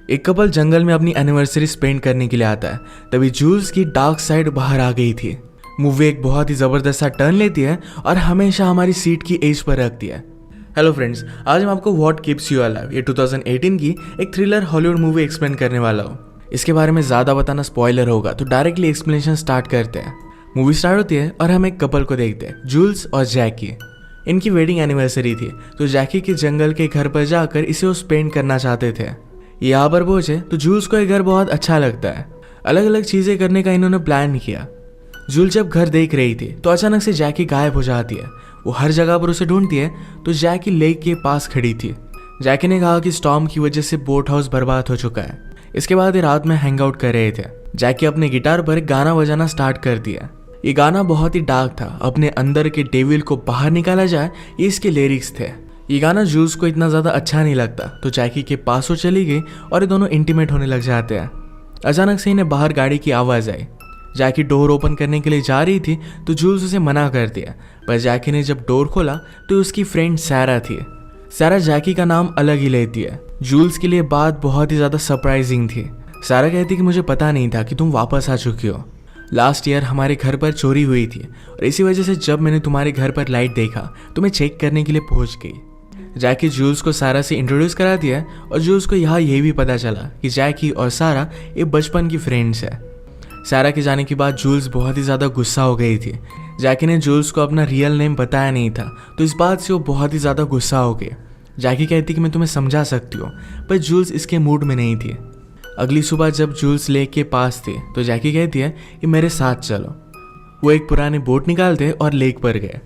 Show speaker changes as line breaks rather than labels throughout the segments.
एक कपल जंगल में अपनी एनिवर्सरी स्पेंड करने के लिए आता है। तभी जूल्स की डार्क साइड बाहर आ गई थी। मूवी एक बहुत ही ज़बरदस्त सा टर्न लेती है और हमेशा हमारी सीट की एज पर रखती है। हेलो फ्रेंड्स, आज मैं आपको व्हाट कीप्स यू अलाइव ये 2018 की एक थ्रिलर हॉलीवुड मूवी एक्सप्लेन करने वाला हूँ। इसके बारे में ज़्यादा बताना स्पॉइलर होगा, तो डायरेक्टली एक्सप्लेनेशन स्टार्ट करते हैं। मूवी स्टार्ट होती है और हम एक कपल को देखते हैं, जूल्स और जैकी। इनकी वेडिंग एनिवर्सरी थी, तो जैकी के जंगल के घर पर जाकर इसे वो स्पेंड करना चाहते थे। यहाँ पर पहुंचे तो जूल्स को ये घर बहुत अच्छा लगता है। अलग अलग चीज़ें करने का इन्होंने प्लान किया। जूल्स जब घर देख रही थी तो अचानक से जैकी गायब हो जाती है। वो हर जगह पर उसे ढूंढती है तो जैकी लेक के पास खड़ी थी। जैकी ने कहा कि स्टॉर्म की वजह से बोट हाउस बर्बाद हो चुका है। इसके बाद ये रात में हैंग आउट कर रहे थे। जैकी अपने गिटार पर गाना बजाना स्टार्ट कर दिया। ये गाना बहुत ही डार्क था। अपने अंदर के डेविल को बाहर निकाला जाए, ये इसके लिरिक्स थे। ये गाना जूल्स को इतना ज़्यादा अच्छा नहीं लगता, तो जैकी के पास वो चली गई और ये दोनों इंटीमेट होने लग जाते हैं। अचानक से इन्हें बाहर गाड़ी की आवाज़ आई। जैकी डोर ओपन करने के लिए जा रही थी तो जूल्स उसे मना कर दिया, पर जैकी ने जब डोर खोला तो उसकी फ्रेंड सैरा थी। सैरा जैकी का नाम अलग ही लेती है। जूल्स के लिए बात बहुत ही ज़्यादा सरप्राइजिंग थी। सैरा कहती कि मुझे पता नहीं था कि तुम वापस आ चुकी हो। लास्ट ईयर हमारे घर पर चोरी हुई थी और इसी वजह से जब मैंने तुम्हारे घर पर लाइट देखा तो मैं चेक करने के लिए पहुंच गई। जैकी जूल्स को सारा से इंट्रोड्यूस करा दिया और जूल्स को यहाँ ये भी पता चला कि जैकी और सारा ये बचपन की फ्रेंड्स है। सारा के जाने के बाद जूल्स बहुत ही ज़्यादा गुस्सा हो गई थी। जैकी ने जूल्स को अपना रियल नेम बताया नहीं था, तो इस बात से वो बहुत ही ज़्यादा गुस्सा हो गए। जैकी कहती कि मैं तुम्हें समझा सकती हूँ, पर जूल्स इसके मूड में नहीं थी। अगली सुबह जब जूल्स लेक के पास थे तो जैकी कहती है कि मेरे साथ चलो। वो एक पुरानी बोट निकालते और लेक पर गए।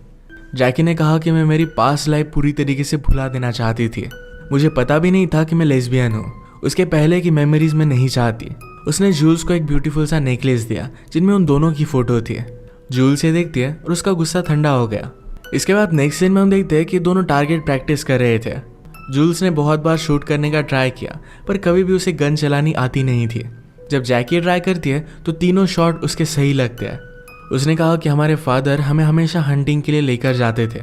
जैकी ने कहा कि मैं मेरी पास्ट लाइफ पूरी तरीके से भुला देना चाहती थी। मुझे पता भी नहीं था कि मैं लेस्बियन हूँ। उसके पहले की मेमोरीज में नहीं चाहती। उसने जूल्स को एक ब्यूटीफुल सा नेकलेस दिया जिनमें उन दोनों की फोटो थी। जूल्स ये देखती है और उसका गुस्सा ठंडा हो गया। इसके बाद नेक्स्ट सीन में हम देखते हैं कि दोनों टारगेट प्रैक्टिस कर रहे थे। जूल्स ने बहुत बार शूट करने का ट्राई किया, पर कभी भी उसे गन चलानी आती नहीं थी। जब जैकी ट्राई करती है तो तीनों शॉट उसके सही लगते हैं। उसने कहा कि हमारे फादर हमें हमेशा हंटिंग के लिए लेकर जाते थे।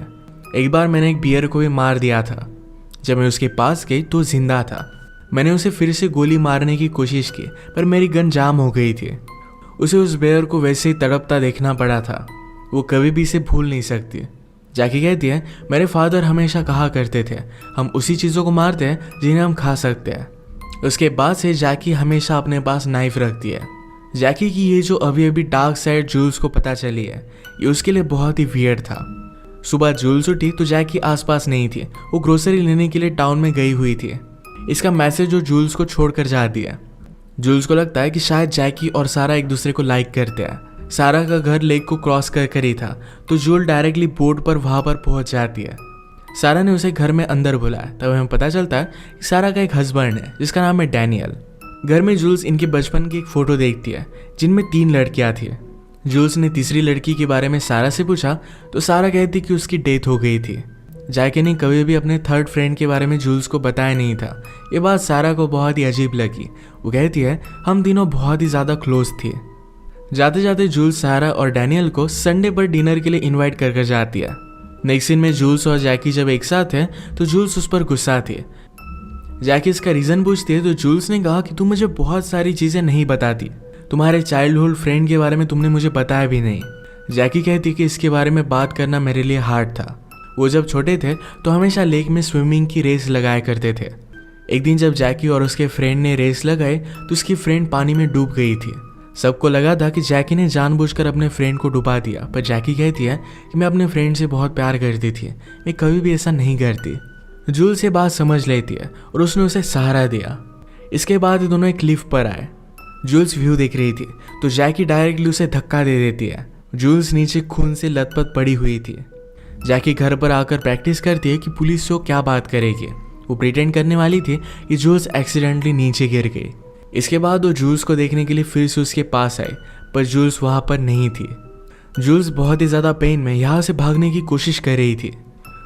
एक बार मैंने एक बियर को भी मार दिया था। जब मैं उसके पास गई तो जिंदा था। मैंने उसे फिर से गोली मारने की कोशिश की, पर मेरी गन जाम हो गई थी। उसे उस बियर को वैसे ही तड़पता देखना पड़ा था। वो कभी भी इसे भूल नहीं सकती। जैकी कहती है मेरे फादर हमेशा कहा करते थे हम उसी चीज़ों को मारते हैं जिन्हें हम खा सकते हैं। उसके बाद से जैकी हमेशा अपने पास नाइफ रखती है। जैकी की ये जो अभी डार्क साइड जूल्स को पता चली है, ये उसके लिए बहुत ही वियर्ड था। सुबह जूल्स उठी तो जैकी आसपास नहीं थी। वो ग्रोसरी लेने के लिए टाउन में गई हुई थी। इसका मैसेज जो जूल्स को छोड़कर जाती है। जूल्स को लगता है कि शायद जैकी और सारा एक दूसरे को लाइक करते हैं। सारा का घर लेक को क्रॉस कर ही था, तो जूल डायरेक्टली बोट पर वहां पर पहुंच जाती है। सारा ने उसे घर में अंदर बुलाया। तब हमें पता चलता है कि सारा का एक हस्बैंड है जिसका नाम है डैनियल। घर में जूल्स इनके बचपन की एक फ़ोटो देखती है जिनमें 3 लड़कियां थी। जूल्स ने तीसरी लड़की के बारे में सारा से पूछा तो सारा कहती कि उसकी डेथ हो गई थी। जैकी ने कभी भी अपने थर्ड फ्रेंड के बारे में जूल्स को बताया नहीं था। ये बात सारा को बहुत ही अजीब लगी। वो कहती है हम तीनों बहुत ही ज़्यादा क्लोज थे। जाते जाते जूल्स सारा और डैनियल को संडे पर डिनर के लिए इन्वाइट कर जाती है। नेक्स्ट सीन में जूल्स और जैकी जब एक साथ हैं तो जूल्स उस पर गुस्सा थी। जैकी इसका रीज़न पूछती है तो जूल्स ने कहा कि तुम मुझे बहुत सारी चीज़ें नहीं बताती। तुम्हारे चाइल्डहुड फ्रेंड के बारे में तुमने मुझे बताया भी नहीं। जैकी कहती कि इसके बारे में बात करना मेरे लिए हार्ड था। वो जब छोटे थे तो हमेशा लेक में स्विमिंग की रेस लगाया करते थे। एक दिन जब जैकी और उसके फ्रेंड ने रेस लगाई तो उसकी फ्रेंड पानी में डूब गई थी। सबको लगा था कि जैकी ने जानबूझकर अपने फ्रेंड को डुबा दिया, पर जैकी कहती है कि मैं अपने फ्रेंड से बहुत प्यार करती थी, मैं कभी भी ऐसा नहीं करती। जूल्स ये बात समझ लेती है और उसने उसे सहारा दिया। इसके बाद ये दोनों एक क्लिफ पर आए। जूल्स व्यू देख रही थी तो जैकी डायरेक्टली उसे धक्का दे देती है। जूल्स नीचे खून से लथपथ पड़ी हुई थी। जैकी घर पर आकर प्रैक्टिस करती है कि पुलिस से वो क्या बात करेगी। वो प्रिटेंड करने वाली थी कि जूल्स एक्सीडेंटली नीचे गिर गई। इसके बाद वो जूल्स को देखने के लिए फिर से उसके पास आई, पर जूल्स वहाँ पर नहीं थी। जूल्स बहुत ही ज़्यादा पेन में यहाँ से भागने की कोशिश कर रही थी।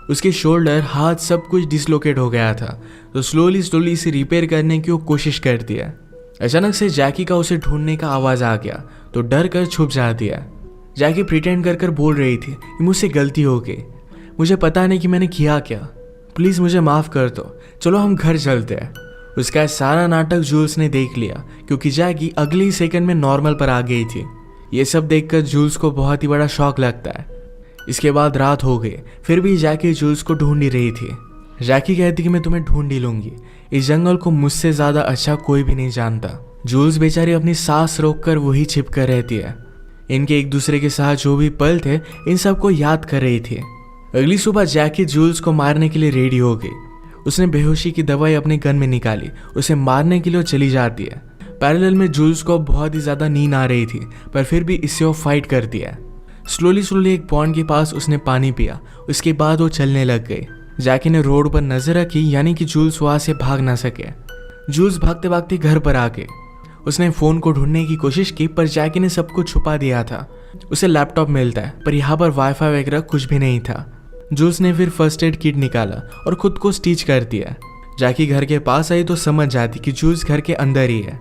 उसके शोल्डर, हाथ सब कुछ डिसलोकेट हो गया था, तो स्लोली इसे रिपेयर करने की वो कोशिश करती है। अचानक से जैकी का उसे ढूंढने का आवाज़ आ गया तो डर कर छुप जाती है। जैकी प्रिटेंड कर बोल रही थी कि मुझसे गलती हो गई, मुझे पता नहीं कि मैंने किया क्या, प्लीज़ मुझे माफ़ कर दो, चलो हम घर चलते हैं। उसका सारा नाटक जूल्स ने देख लिया क्योंकि जैकी अगले ही सेकंड में नॉर्मल पर आ गई थी। ये सब देखकर जूल्स को बहुत ही बड़ा शॉक लगता है। इसके बाद रात हो गई, फिर भी जैकी जूल्स को ढूंढ ही रही थी। जैकी कहती कि मैं तुम्हें ढूंढ ही लूंगी, इस जंगल को मुझसे ज्यादा अच्छा कोई भी नहीं जानता। जूल्स बेचारी अपनी सांस रोककर वही छिप कर रहती है। इनके एक दूसरे के साथ जो भी पल थे इन सबको याद कर रही थी। अगली सुबह जैकी जूल्स को मारने के लिए रेडी हो गई। उसने बेहोशी की दवाई अपने गन में निकाली, उसे मारने के लिए चली जाती है। पैरेलल में जूल्स को बहुत ही ज्यादा नींद आ रही थी, पर फिर भी इससे वो फाइट करती है। स्लोली एक पॉन्ड के पास उसने पानी पिया, उसके बाद वो चलने लग गई। जैकी ने रोड पर नजर रखी, यानी कि जूल्स वहां से भाग ना सके। जूल्स भागते भागते घर पर आ गए। उसने फोन को ढूंढने की कोशिश की, पर जैकी ने सब कुछ छुपा दिया था। उसे लैपटॉप मिलता है, पर यहाँ पर वाईफाई वगैरह कुछ भी नहीं था। जूल्स ने फिर फर्स्ट एड किट निकाला और खुद को स्टिच कर दिया। जैकी घर के पास आई तो समझ जाती कि जूल्स घर के अंदर ही है।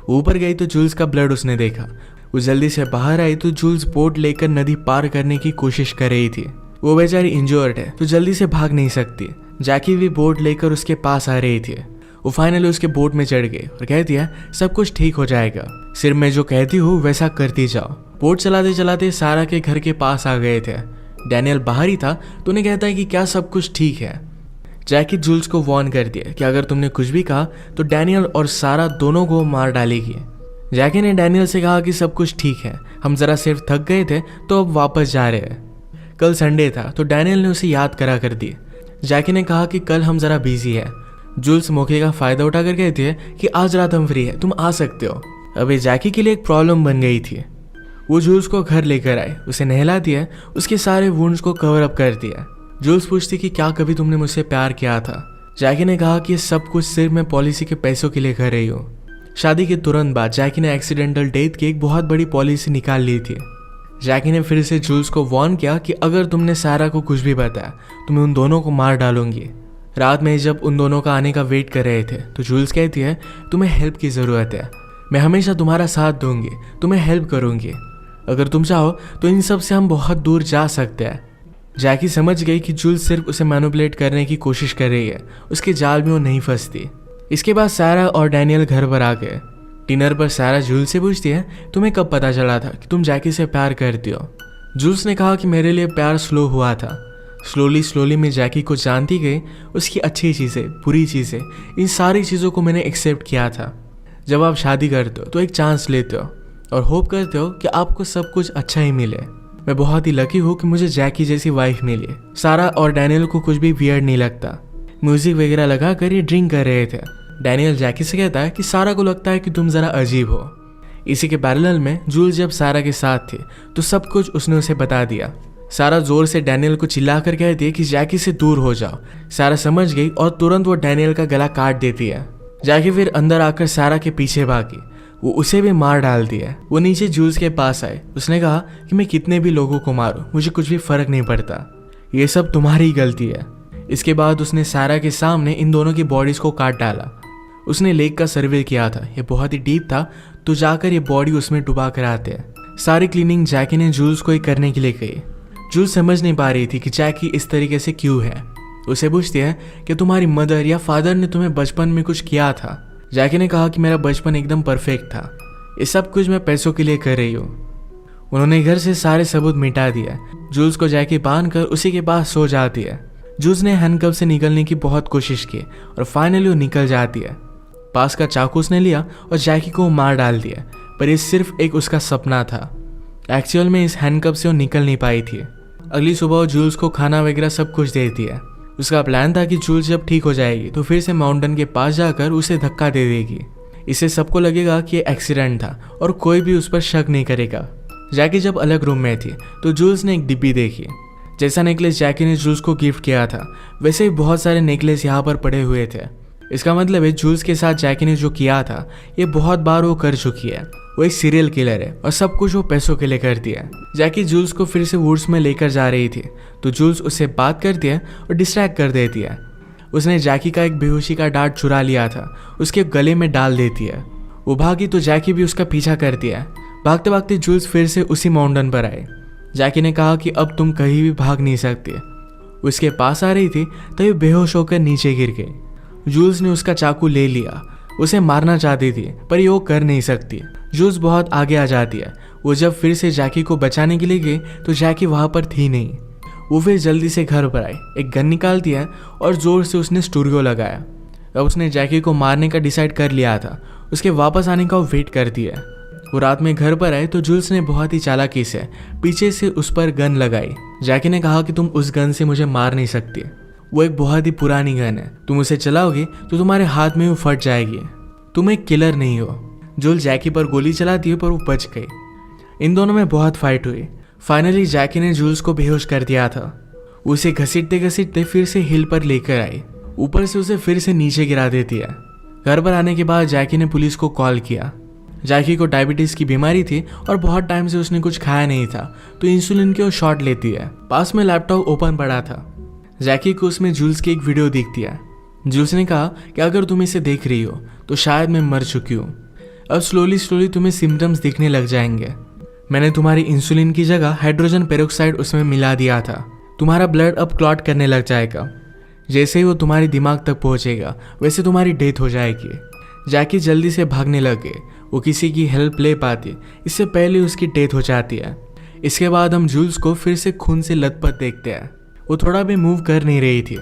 ऊपर गई तो जूल्स का ब्लड उसने देखा। वो जल्दी से बाहर आई तो जूल्स बोट लेकर नदी पार करने की कोशिश कर रही थी। वो बेचारी इंजर्ड है तो जल्दी से भाग नहीं सकती। जैकी भी बोट लेकर उसके पास आ रही थी। वो फाइनली उसके बोट में चढ़ गई और कहती है सब कुछ ठीक हो जाएगा, सिर्फ मैं जो कहती हूँ वैसा करती जाओ। बोट चलाते चलाते सारा के घर के पास आ गए थे। डैनियल बाहर ही था तो उन्हें कहता है कि क्या सब कुछ ठीक है। जैकी जूल्स को वार्न कर दिया कि अगर तुमने कुछ भी कहा तो डैनियल और सारा दोनों को मार डालेगी। जैकी ने डैनियल से कहा कि सब कुछ ठीक है, हम जरा सिर्फ थक गए थे तो अब वापस जा रहे हैं। कल संडे था तो डैनियल ने उसे याद करा कर दी। जैकी ने कहा कि कल हम जरा बिजी है। जूल्स मौके का फायदा उठाकर कहती है कि आज रात हम फ्री है, तुम आ सकते हो। अभी जैकी के लिए एक प्रॉब्लम बन गई थी। वो जूल्स को घर लेकर आए, उसे नहला दिया, उसके सारे वुंड्स को कवर अप कर दिया। जूल्स पूछती कि क्या कभी तुमने मुझसे प्यार किया था। जैकी ने कहा कि ये सब कुछ सिर्फ मैं पॉलिसी के पैसों के लिए कर रही हूँ। शादी के तुरंत बाद जैकी ने एक्सीडेंटल डेथ की एक बहुत बड़ी पॉलिसी निकाल ली थी। जैकी ने फिर से जूल्स को वार्न किया कि अगर तुमने सारा को कुछ भी बताया तो मैं उन दोनों को मार डालूंगी। रात में जब उन दोनों का आने का वेट कर रहे थे तो जूल्स कहती है तुम्हें हेल्प की ज़रूरत है, मैं हमेशा तुम्हारा साथ दूंगी, तुम्हें हेल्प करूंगी। अगर तुम चाहो तो इन सब से हम बहुत दूर जा सकते हैं। जैकी समझ गई कि जूल्स सिर्फ उसे मैनिपुलेट करने की कोशिश कर रही है, उसके जाल में वो नहीं फंसती। इसके बाद सारा और डैनियल घर पर आ गए। डिनर पर सारा जूल्स से पूछती है तुम्हें कब पता चला था कि तुम जैकी से प्यार करती हो। जूल्स ने कहा कि मेरे लिए प्यार स्लो हुआ था। स्लोली मैं जैकी को जानती गई, उसकी अच्छी चीज़ें, बुरी चीज़ें, इन सारी चीज़ों को मैंने एक्सेप्ट किया था। जब आप शादी करते हो तो एक चांस लेते हो और होप करते हो कि आपको सब कुछ अच्छा ही मिले। मैं बहुत ही लकी हूँ कि मुझे जैकी जैसी वाइफ मिली। सारा और डैनियल को कुछ भी वियर्ड नहीं लगता। म्यूजिक वगैरह लगा कर ये ड्रिंक कर रहे थे। डैनियल जैकी से कहता है कि सारा को लगता है कि तुम ज़रा अजीब हो। इसी के पैरेलल में जूल्स जब सारा के साथ थी तो सब कुछ उसने उसे बता दिया। सारा जोर से डैनियल को चिल्लाकर कहती है कि जैकी से दूर हो जाओ। सारा समझ गई और तुरंत वो डैनियल का गला काट देती है। जैकी फिर अंदर आकर सारा के पीछे भागी, वो उसे भी मार डालती है। वो नीचे जूल्स के पास आए, उसने कहा कि मैं कितने भी लोगों को मारूं मुझे कुछ भी फर्क नहीं पड़ता, ये सब तुम्हारी गलती है। इसके बाद उसने सारा के सामने इन दोनों की बॉडीज को काट डाला। उसने लेक का सर्वे किया था, ये बहुत ही डीप था, तो जाकर ये बॉडी उसमें डुबा कर आते हैं। सारी क्लीनिंग जैकी ने जूल्स को ही करने के लिए कही। जूल्स समझ नहीं पा रही थी कि जैकी इस तरीके से क्यों है। उसे पूछती है कि तुम्हारी मदर या फादर ने तुम्हें बचपन में कुछ किया था। जैकी ने कहा कि मेरा बचपन एकदम परफेक्ट था, ये सब कुछ मैं पैसों के लिए कर रही हूँ। उन्होंने घर से सारे सबूत मिटा दिया। जूल्स को जैकी बांध कर उसी के पास सो जाती है। जूल्स ने हैंडकफ से निकलने की बहुत कोशिश की और फाइनली वो निकल जाती है। पास का चाकू उसने लिया और जैकी को मार डाल दिया, पर ये सिर्फ एक उसका सपना था। एक्चुअल में इस हैंडकफ से वो निकल नहीं पाई थी। अगली सुबह वो जूल्स को खाना वगैरह सब कुछ देती है। उसका प्लान था कि जूल्स जब ठीक हो जाएगी तो फिर से माउंटेन के पास जाकर उसे धक्का दे देगी। इससे सबको लगेगा कि ये एक्सीडेंट था और कोई भी उस पर शक नहीं करेगा। जैकी जब अलग रूम में थी तो जूल्स ने एक डिब्बी देखी। जैसा नेकलेस जैकी ने जूल्स को गिफ्ट किया था वैसे ही बहुत सारे नेकलेस यहाँ पर पड़े हुए थे। इसका मतलब है जूल्स के साथ जैकी ने जो किया था ये बहुत बार वो कर चुकी है। वो एक सीरियल किलर है और सब कुछ वो पैसों के लिए करती है। जैकी जूल्स को फिर से वुड्स में लेकर जा रही थी तो जूल्स उससे बात करती है और डिस्ट्रैक्ट कर देती है। उसने जैकी का एक बेहोशी का डार्ट चुरा लिया था, उसके गले में डाल देती है। वो भागी तो जैकी भी उसका पीछा करती है। भागते भागते जूल्स फिर से उसी माउंटेन पर आए। जैकी ने कहा कि अब तुम कहीं भी भाग नहीं सकते। उसके पास आ रही थी तभी बेहोश होकर नीचे गिर गई। जूल्स ने उसका चाकू ले लिया, उसे मारना चाहती थी पर ये वो कर नहीं सकती। जूल्स बहुत आगे आ जाती है। वो जब फिर से जैकी को बचाने के लिए गई तो जैकी वहाँ पर थी नहीं। वो फिर जल्दी से घर पर आई, एक गन निकालती है और जोर से उसने स्टूडियो लगाया। अब उसने जैकी को मारने का डिसाइड कर लिया था। उसके वापस आने का वो वेट करती है। वो रात में घर पर आए तो जूल्स ने बहुत ही चालाकी से पीछे से उस पर गन लगाई। जैकी ने कहा कि तुम उस गन से मुझे मार नहीं सकती, वो एक बहुत ही पुरानी गन है, तुम उसे चलाओगे तो तुम्हारे हाथ में वो फट जाएगी, तुम एक किलर नहीं हो। जूल्स जैकी पर गोली चलाती है पर वो बच गई। इन दोनों में बहुत फाइट हुई। फाइनली जैकी ने जूल्स को बेहोश कर दिया था। उसे घसीटते घसीटते फिर से हिल पर लेकर आई, ऊपर से उसे फिर से नीचे गिरा देती है। घर पर आने के बाद जैकी ने पुलिस को कॉल किया। जैकी को डायबिटीज की बीमारी थी और बहुत टाइम से उसने कुछ खाया नहीं था, तो इंसुलिन के वो शॉट लेती है। पास में लैपटॉप ओपन पड़ा था। जैकी को उसमें जूल्स की एक वीडियो दिखती है। जूल्स ने कहा कि अगर तुम इसे देख रही हो तो शायद मैं मर चुकी हूँ। अब स्लोली तुम्हें सिम्टम्स दिखने लग जाएंगे। मैंने तुम्हारी इंसुलिन की जगह हाइड्रोजन पेरोक्साइड उसमें मिला दिया था। तुम्हारा ब्लड अब क्लॉट करने लग जाएगा। जैसे ही वो तुम्हारे दिमाग तक पहुंचेगा वैसे तुम्हारी डेथ हो जाएगी। जैकी जल्दी से भागने लगे। वो किसी की हेल्प ले पाती, इससे पहले उसकी डेथ हो जाती है। इसके बाद हम जूल्स को फिर से खून से लथपथ देखते हैं। वो थोड़ा भी मूव कर नहीं रही थी।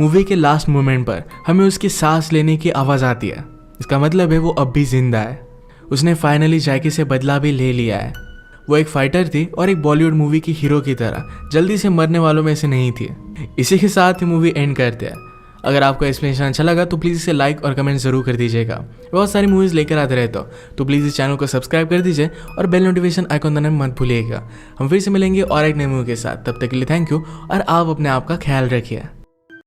मूवी के लास्ट मोमेंट पर हमें उसकी सांस लेने की आवाज़ आती है। इसका मतलब है वो अब भी जिंदा है। उसने फाइनली जैकी से बदला भी ले लिया है। वो एक फाइटर थी और एक बॉलीवुड मूवी की हीरो की तरह जल्दी से मरने वालों में से नहीं थी। इसी के साथ ही मूवी एंड करते हैं। अगर आपको एक्सप्लेनेशन अच्छा लगा तो प्लीज़ इसे लाइक और कमेंट जरूर कर दीजिएगा। बहुत सारी मूवीज़ लेकर आते रहते हो तो प्लीज़ इस चैनल को सब्सक्राइब कर दीजिए और बेल नोटिफिकेशन आइकॉन दबाना मत भूलिएगा। हम फिर से मिलेंगे और एक नई मूवी के साथ। तब तक के लिए थैंक यू और आप अपने आप का ख्याल रखिए।